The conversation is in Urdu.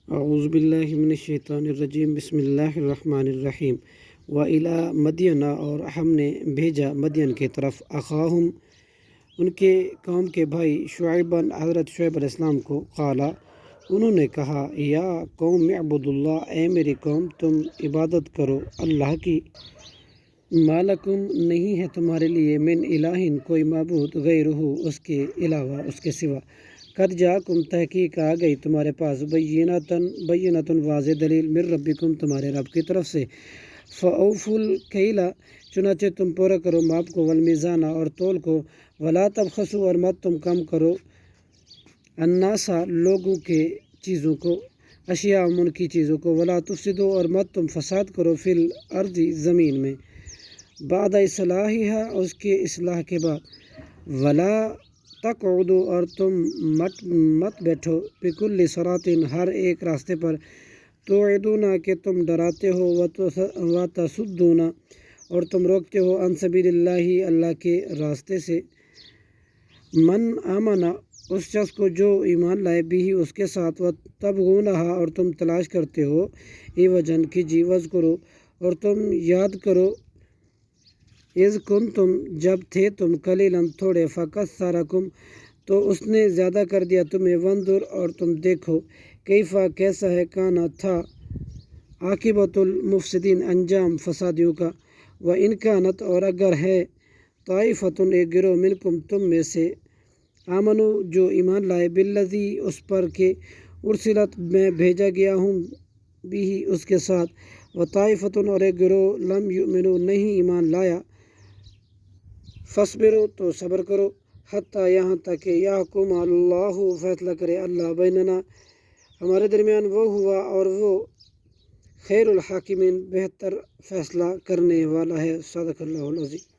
اعوذ باللہ من الشیطان الرجیم بسم اللہ الرحمن الرحیم وَإِلَىٰ مدینہ اور ہم نے بھیجا مدین کی طرف اخاہم ان کے قوم کے بھائی شعیباً حضرت شعیب علیہ السلام کو قالا انہوں نے کہا یا قوم اعبدوا اللہ اے میری قوم تم عبادت کرو اللہ کی ما لکم نہیں ہے تمہارے لیے من الہ کوئی معبود غیرہ اس کے علاوہ اس کے سوا قد جاءکم تحقیق آ گئی تمہارے پاس بینۃ واضح دلیل من ربکم تمہارے رب کی طرف سے فاوفوا الکیل چنانچہ تم پورا کرو ماپ کو والمیزان اور تول کو ولا تبخسوا اور مت تم کم کرو الناس لوگوں کے چیزوں کو اشیاء ان کی چیزوں کو ولا تفسدوا اور مت تم فساد کرو فی الارض زمین میں بعد اصلاحها اس کے اصلاح کے بعد ولا تقعدوا اور تم مت بیٹھو بکل صراط ہر ایک راستے پر توعدون کہ تم ڈراتے ہو وتصدون اور تم روکتے ہو عن سبیل اللہ اللہ کے راستے سے من آمنا اس شخص کو جو ایمان لائے بھی اس کے ساتھ وتبغونہا اور تم تلاش کرتے ہو عوجن کی جیوز کرو اور تم یاد کرو اذ کنتم جب تھے تم قلیلاً تھوڑے فکثرکم تو اس نے زیادہ کر دیا تمہیں وانظر اور تم دیکھو کیفا کیسا ہے کانا تھا عاقبۃ المفسدین انجام فسادیوں کا وان کانت اور اگر ہے طائفۃ ایک گروہ منکم تم میں سے آمنو جو ایمان لائے بالذی اس پر کہ ارسلت میں بھیجا گیا ہوں بھی اس کے ساتھ وطائفۃ اور ایک گروہ لم یؤمنو نہیں ایمان لایا فاصبروا تو صبر کرو حتیٰ یہاں تک کہ یحکم اللہ فیصلہ کرے اللہ بیننا ہمارے درمیان وہ ہوا اور وہ خیر الحاکمین بہتر فیصلہ کرنے والا ہے صدق اللہ العظیم۔